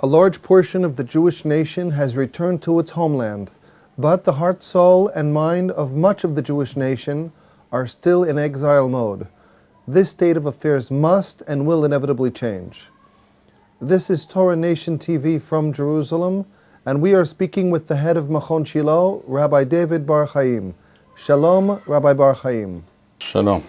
A large portion of the Jewish nation has returned to its homeland, but the heart, soul, and mind of much of the Jewish nation are still in exile mode. This state of affairs must and will inevitably change. This is Torah Nation TV from Jerusalem, and we are speaking with the head of Machon Shilo, Rabbi David Bar-Hayim. Shalom, Rabbi Bar-Hayim. Shalom.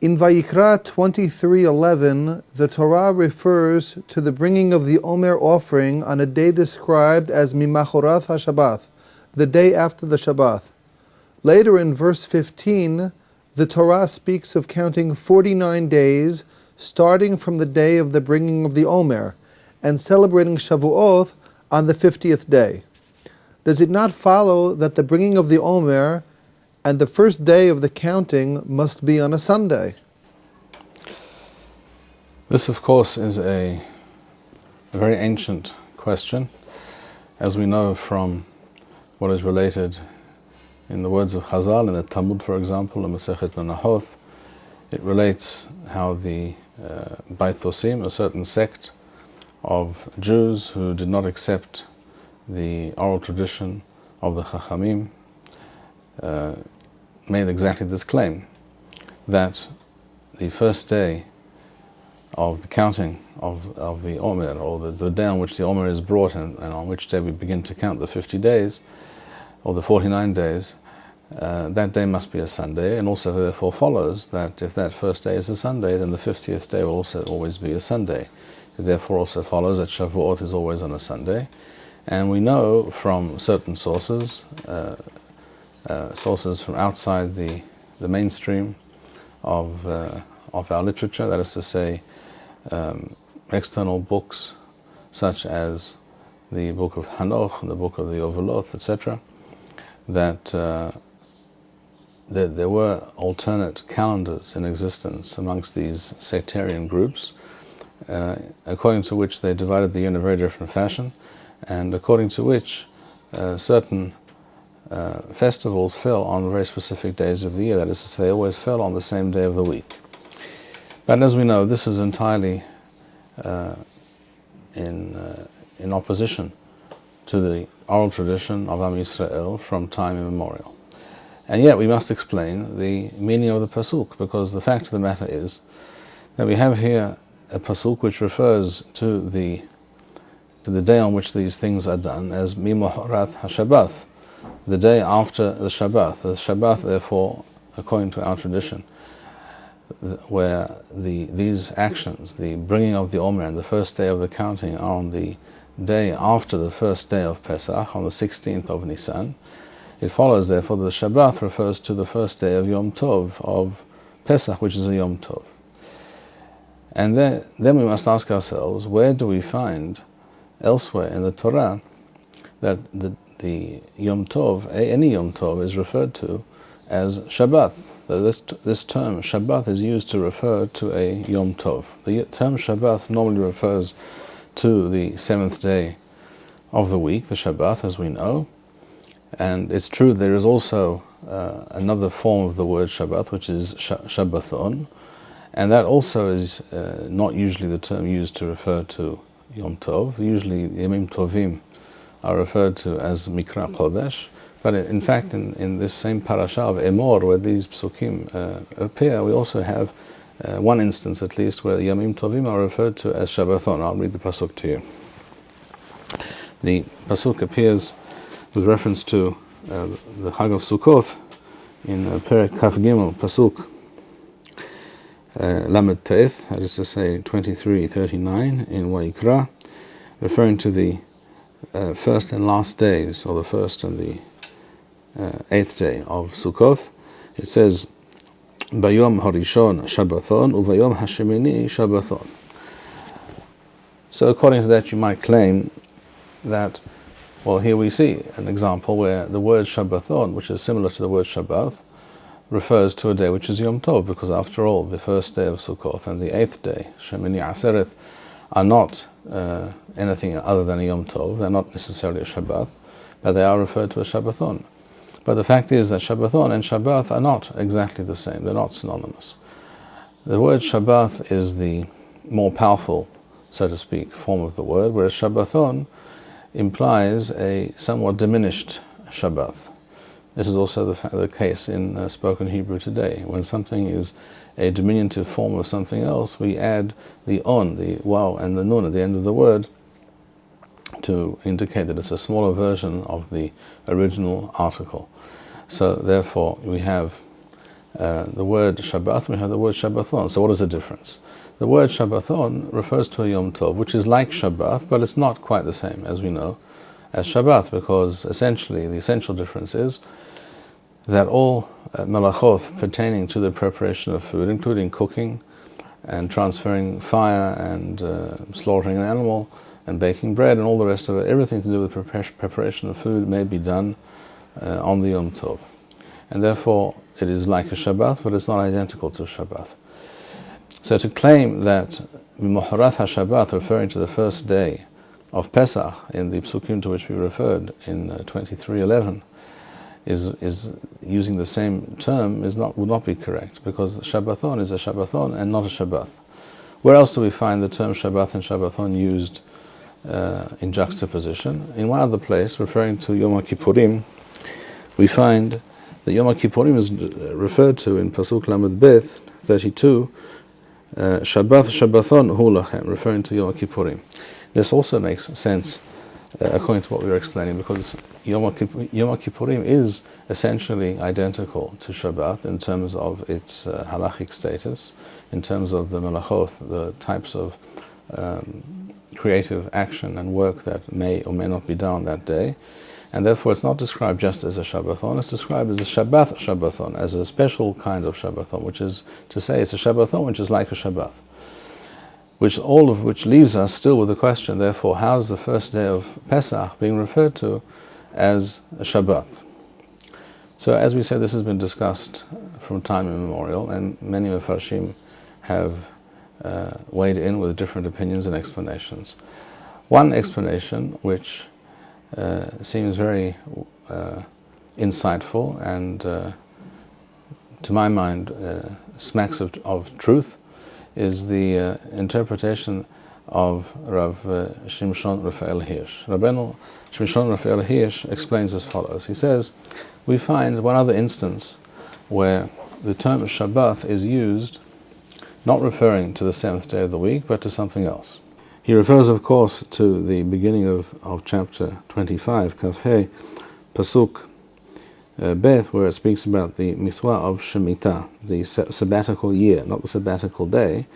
In Vayikra 23:11, the Torah refers to the bringing of the Omer offering on a day described as Mimachorath HaShabath, the day after the Shabbat. Later in verse 15, the Torah speaks of counting 49 days, starting from the day of the bringing of the Omer, and celebrating Shavuot on the 50th day. Does it not follow that the bringing of the Omer and the first day of the counting must be on a Sunday? This, of course, is a very ancient question, as we know from what is related in the words of Chazal, in the Talmud, for example, in Masechet Menahoth. It relates how the Beit Hosim, a certain sect of Jews who did not accept the oral tradition of the Chachamim, made exactly this claim, that the first day of the counting of the Omer, or the day on which the Omer is brought and on which day we begin to count the 50 days, or the 49 days, that day must be a Sunday, and also therefore follows that if that first day is a Sunday, then the 50th day will also always be a Sunday. It therefore also follows that Shavuot is always on a Sunday. And we know from certain sources, sources from outside the mainstream of our literature, that is to say, external books such as the book of Hanoch and the book of the Oveloth, etc., that there were alternate calendars in existence amongst these sectarian groups, according to which they divided the year in a very different fashion, and according to which certain festivals fell on very specific days of the year, that is to say, they always fell on the same day of the week. But as we know, this is entirely in opposition to the oral tradition of Am Yisrael from time immemorial. And yet we must explain the meaning of the pasuk, because the fact of the matter is that we have here a pasuk which refers to the day on which these things are done as Mimachorath HaShabath, the day after the Shabbat. The Shabbat, therefore, according to our tradition, where these actions, the bringing of the Omer and the first day of the counting, are on the day after the first day of Pesach, on the 16th of Nisan, it follows, therefore, that the Shabbat refers to the first day of Yom Tov, of Pesach, which is a Yom Tov. And then we must ask ourselves, where do we find elsewhere in the Torah that the Yom Tov, any Yom Tov, is referred to as Shabbat? This term, Shabbat, is used to refer to a Yom Tov. The term Shabbat normally refers to the 7th day of the week, the Shabbat, as we know. And it's true there is also another form of the word Shabbat, which is Shabbathon, and that also is not usually the term used to refer to Yom Tov. Usually Yomim Tovim are referred to as Mikra Kodesh, but in fact in this same parasha of Omer, where these psukim appear, we also have one instance at least where Yomim Tovim are referred to as Shabbathon. I'll read the pasuk to you. The pasuk appears with reference to the Chag of Sukkot in Perek Kaf Gimel, pasuk Lamed Te'eth, that is to say 23:39 in Vayikra, referring to the first and last days, or the first and the 8th day of Sukkot. It says, Bayom Harishon Shabbathon, Uvayom Hashemini Shabbathon. So according to that, you might claim that, well, here we see an example where the word Shabbathon, which is similar to the word Shabath, refers to a day which is Yom Tov, because after all, the first day of Sukkot and the 8th day, Shemini Aseret, are not anything other than a Yom Tov. They're not necessarily a Shabbat, but they are referred to as Shabbathon. But the fact is that Shabbathon and Shabbat are not exactly the same. They're not synonymous. The word Shabbat is the more powerful so to speak, form of the word, whereas Shabbathon implies a somewhat diminished Shabath. This is also the case in spoken Hebrew today. When something is a diminutive form of something else, we add the on, the waw, and the nun at the end of the word to indicate that it's a smaller version of the original article. So therefore we have the word Shabbath, we have the word Shabbathon. So what is the difference? The word Shabbathon refers to a Yom Tov, which is like Shabbath, but it's not quite the same, as we know, as Shabbath, because essentially the essential difference is that all melachot pertaining to the preparation of food, including cooking and transferring fire and slaughtering an animal and baking bread and all the rest of it, everything to do with preparation of food may be done on the Yom Tov. And therefore it is like a Shabbat, but it's not identical to Shabbat. So to claim that Mimuharat HaShabbat, referring to the first day of Pesach in the psukim to which we referred in 23:11, is using the same term would not be correct, because Shabbathon is a Shabbathon and not a Shabath. Where else do we find the term Shabath and Shabbathon used in juxtaposition? In one other place, referring to Yom Kippurim, we find that Yom Kippurim is referred to in Pasuk Lamed Bet 32, Shabbath Shabbathon hu lachem, referring to Yom Kippurim. This also makes sense according to what we were explaining, because Yom Kippurim is essentially identical to Shabbat in terms of its halachic status, in terms of the melachot, the types of creative action and work that may or may not be done that day. And therefore it's not described just as a Shabbathon, it's described as a Shabath Shabbathon, as a special kind of Shabbathon, which is to say it's a Shabbathon which is like a Shabbath. All of which leaves us still with the question, therefore, how is the first day of Pesach being referred to as a Shabbat? So as we said, this has been discussed from time immemorial, and many Mefarshim have weighed in with different opinions and explanations. One explanation, which seems very insightful and to my mind smacks of truth, is the interpretation of Rav Shimshon Raphael Hirsch. Rabbeinu Shimshon Raphael Hirsch explains as follows. He says, we find one other instance where the term Shabbath is used not referring to the seventh day of the week, but to something else. He refers, of course, to the beginning of chapter 25, Kaf He, Pasuk Beth, where it speaks about the mitzvah of Shemitah, the sabbatical year, not the sabbatical day,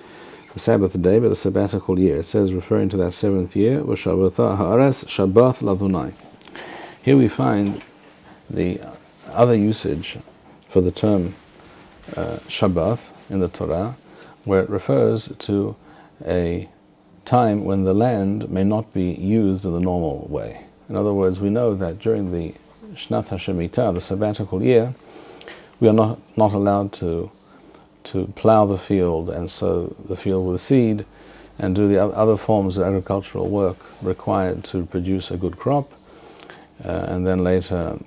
the Sabbath day, but the sabbatical year. It says, referring to that seventh year, Shabath ha'aretz Shabath l'Adonai. Here we find the other usage for the term Shabath in the Torah, where it refers to a time when the land may not be used in the normal way. In other words, we know that during the Shnat HaShemitah, the sabbatical year, we are not allowed to plow the field and sow the field with seed and do the other forms of agricultural work required to produce a good crop, and then later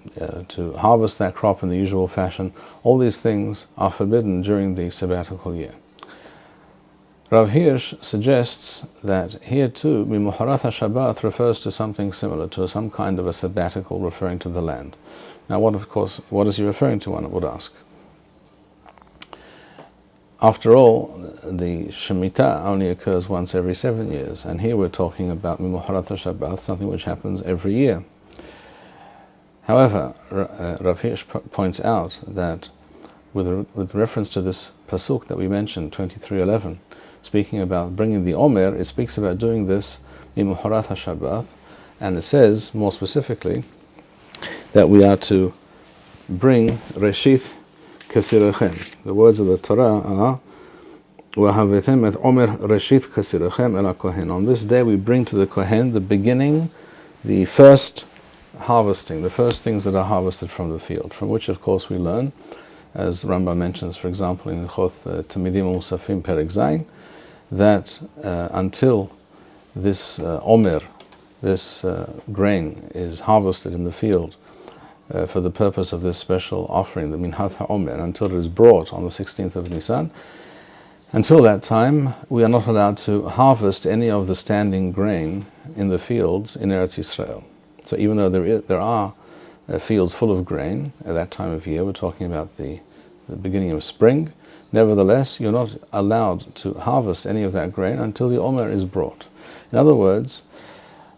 to harvest that crop in the usual fashion. All these things are forbidden during the sabbatical year. Rav Hirsch suggests that here too, Mimuharat HaShabbat refers to something similar, to some kind of a sabbatical referring to the land. Now what is he referring to, one would ask? After all, the Shemitah only occurs once every 7 years, and here we're talking about Mimuharat HaShabbat, something which happens every year. However, Rav Hirsch points out that with reference to this pasuk that we mentioned, 23:11, speaking about bringing the Omer, it speaks about doing this in Mimuharat HaShabbat, and it says more specifically that we are to bring Reshith Kasirachem. The words of the Torah are Wahavetem et Omer Reshith Kasirachem el HaKohen. On this day we bring to the Kohen the beginning, the first harvesting, the first things that are harvested from the field, from which of course we learn, as Rambam mentions, for example, in Choth Tamidim Musafim Perek Zayin, that until this Omer, this grain, is harvested in the field for the purpose of this special offering, the Minhat HaOmer, until it is brought on the 16th of Nisan, Until that time, we are not allowed to harvest any of the standing grain in the fields in Eretz Yisrael. So even though there are fields full of grain at that time of year, we're talking about the beginning of spring, nevertheless, you're not allowed to harvest any of that grain until the Omer is brought. In other words,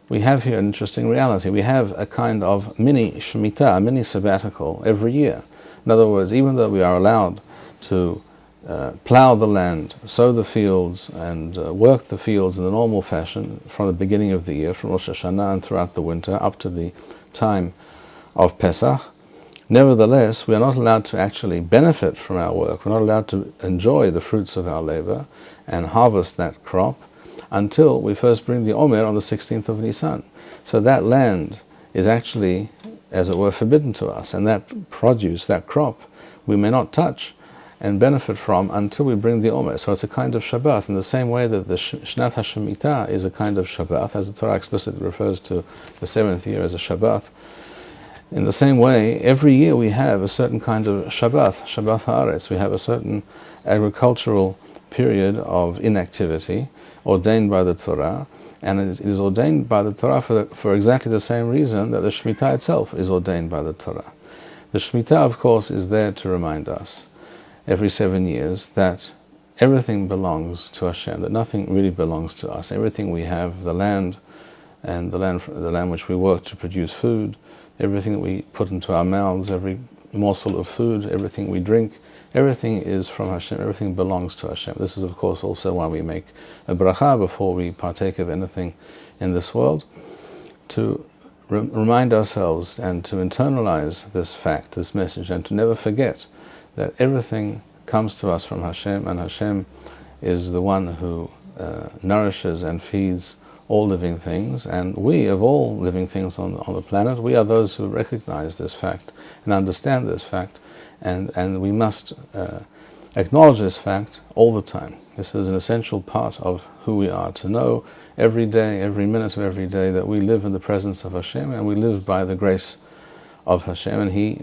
we have here an interesting reality. We have a kind of mini Shemitah, a mini sabbatical every year. In other words, even though we are allowed to plow the land, sow the fields, and work the fields in the normal fashion from the beginning of the year, from Rosh Hashanah and throughout the winter up to the time of Pesach, nevertheless, we are not allowed to actually benefit from our work. We're not allowed to enjoy the fruits of our labor and harvest that crop until we first bring the Omer on the 16th of Nisan. So that land is actually, as it were, forbidden to us, and that produce, that crop, we may not touch and benefit from until we bring the Omer. So it's a kind of Shabath, in the same way that the Shnat HaShemitah is a kind of Shabath, as the Torah explicitly refers to the 7th year as a Shabath. In the same way, every year we have a certain kind of Shabath, Shabath HaAretz. We have a certain agricultural period of inactivity ordained by the Torah, and it is ordained by the Torah for exactly the same reason that the Shemitah itself is ordained by the Torah. The Shemitah, of course, is there to remind us every 7 years that everything belongs to Hashem, that nothing really belongs to us. Everything we have, the land, and the land which we work to produce food, everything that we put into our mouths, every morsel of food, everything we drink, everything is from Hashem, everything belongs to Hashem. This is, of course, also why we make a bracha before we partake of anything in this world, to remind ourselves and to internalize this fact, this message, and to never forget that everything comes to us from Hashem, and Hashem is the one who nourishes and feeds all living things, and we, of all living things on the planet, we are those who recognize this fact and understand this fact, and we must acknowledge this fact all the time. This is an essential part of who we are, to know every day, every minute of every day, that we live in the presence of Hashem, and we live by the grace of Hashem, and He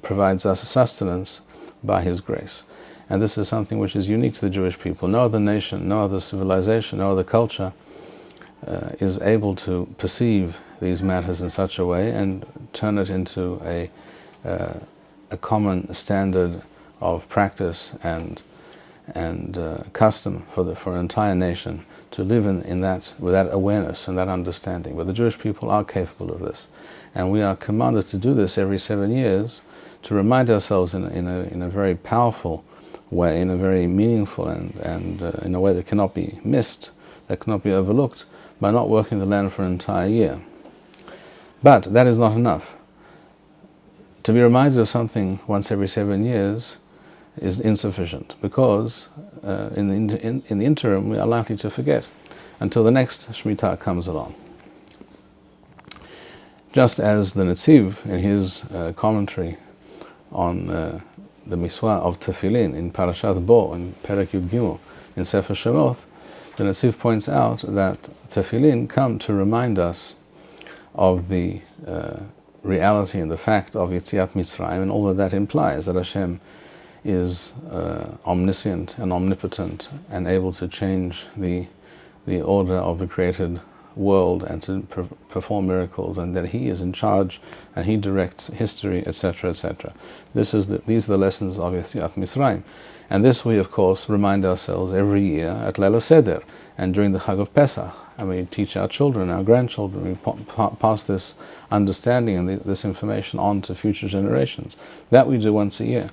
provides us sustenance by His grace. And this is something which is unique to the Jewish people. No other nation, no other civilization, no other culture is able to perceive these matters in such a way and turn it into a common standard of practice and custom for an entire nation to live in that, with that awareness and that understanding. But the Jewish people are capable of this, and we are commanded to do this every 7 years, to remind ourselves in a very powerful way, in a very meaningful and in a way that cannot be missed, that cannot be overlooked, by not working the land for an entire year. But that is not enough. To be reminded of something once every 7 years is insufficient, because in the interim we are likely to forget until the next Shemitah comes along. Just as the Netziv, in his commentary on the Mitzvah of Tefillin in Parashat Bo, in Perek Yud Gimel, in Sefer Shabath, the Netziv points out that Tefillin come to remind us of the reality and the fact of Yetziat Mitzrayim, and all that implies, that Hashem is omniscient and omnipotent and able to change the order of the created world and to perform miracles, and that He is in charge and He directs history, etc., etc. These are the lessons of Yetziat Mitzrayim, and this we, of course, remind ourselves every year at Leil Seder and during the Chag of Pesach, and we teach our children, our grandchildren, we pass this understanding and this information on to future generations. That we do once a year.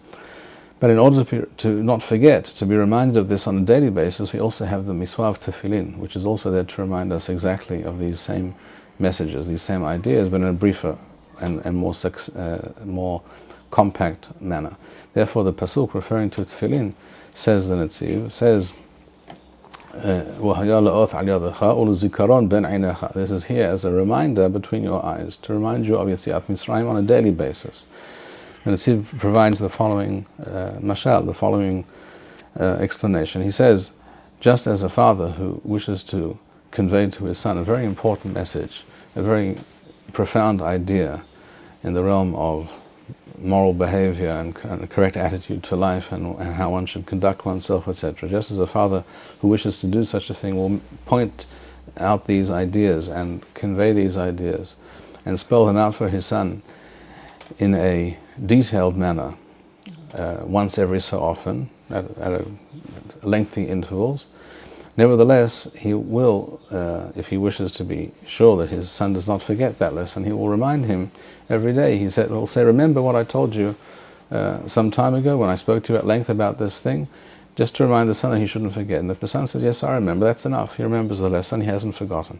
But in order to not forget, to be reminded of this on a daily basis, we also have the Mitzvah of Tefillin, which is also there to remind us exactly of these same messages, these same ideas, but in a briefer and more compact manner. Therefore, the pasuk referring to Tefillin, says the Netziv, says, this is here as a reminder between your eyes, to remind you of Yetziat Mitzrayim on a daily basis. And the Netziv provides the following mashal, the following explanation. He says, just as a father who wishes to convey to his son a very important message, a very profound idea in the realm of moral behavior and a correct attitude to life and how one should conduct oneself, etc. Just as a father who wishes to do such a thing will point out these ideas and convey these ideas and spell them out for his son in a detailed manner once every so often at lengthy intervals. Nevertheless, he will, if he wishes to be sure that his son does not forget that lesson, he will remind him every day. He will say, remember what I told you some time ago when I spoke to you at length about this thing, just to remind the son that he shouldn't forget. And if the son says, yes, I remember, that's enough. He remembers the lesson, he hasn't forgotten.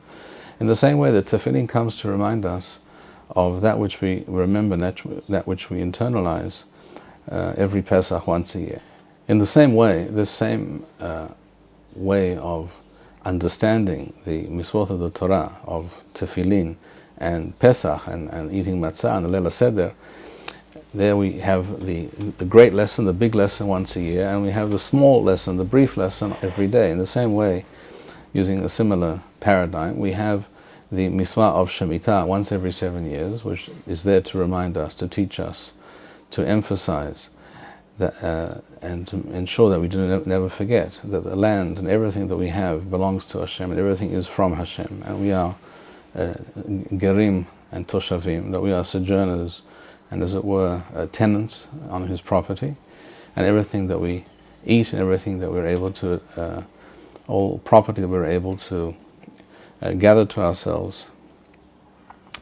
In the same way that tefillin comes to remind us of that which we remember, that which we internalize every Pesach once a year. In the same way, this same way of understanding the mitzvot of the Torah, of tefillin and Pesach and eating matzah and the Leil HaSeder, there we have the great lesson, the big lesson once a year, and we have the small lesson, the brief lesson every day. In the same way, using a similar paradigm, we have the mitzvah of Shemitah once every 7 years, which is there to remind us, to teach us, to emphasize that, and to ensure that we do never forget that the land and everything that we have belongs to Hashem, and everything is from Hashem, and we are gerim and toshavim, that we are sojourners and, as it were, tenants on His property, and everything that we eat and everything that we're able to, all property that we're able to gather to ourselves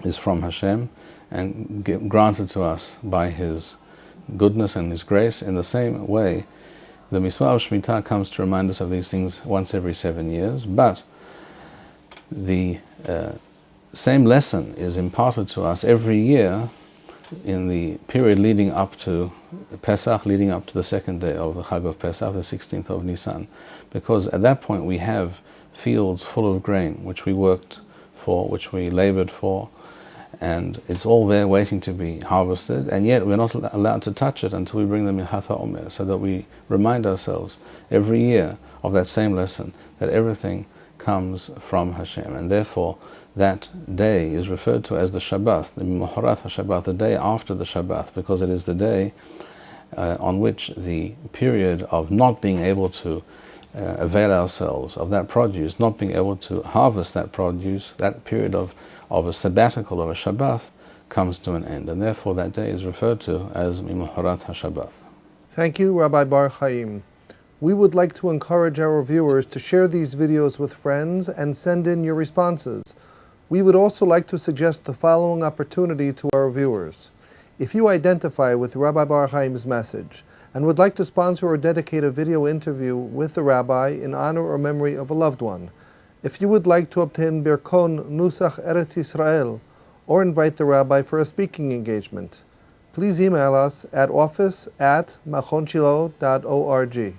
is from Hashem and granted to us by His goodness and His grace. In the same way, the mitzvah of Shemitah comes to remind us of these things once every 7 years, but the same lesson is imparted to us every year in the period leading up to Pesach, leading up to the second day of the Chag of Pesach, the 16th of Nisan, because at that point we have fields full of grain which we worked for, which we labored for, and it's all there waiting to be harvested, and yet we're not allowed to touch it until we bring them in Sefirat HaOmer, so that we remind ourselves every year of that same lesson, that everything comes from Hashem, and therefore that day is referred to as the Shabath, the Mohorat HaShabbat, the day after the Shabbat, because it is the day on which the period of not being able to avail ourselves of that produce, not being able to harvest that produce, that period of a sabbatical, of a Shabath, comes to an end, and therefore that day is referred to as Mohorat HaShabbat. Thank you, Rabbi Bar-Hayim. We would like to encourage our viewers to share these videos with friends and send in your responses. We would also like to suggest the following opportunity to our viewers. If you identify with Rabbi Bar-Hayim's message and would like to sponsor or dedicate a video interview with the Rabbi in honor or memory of a loved one, if you would like to obtain Birkon Nusach Eretz Yisrael or invite the Rabbi for a speaking engagement, please email us at office@machonshilo.org.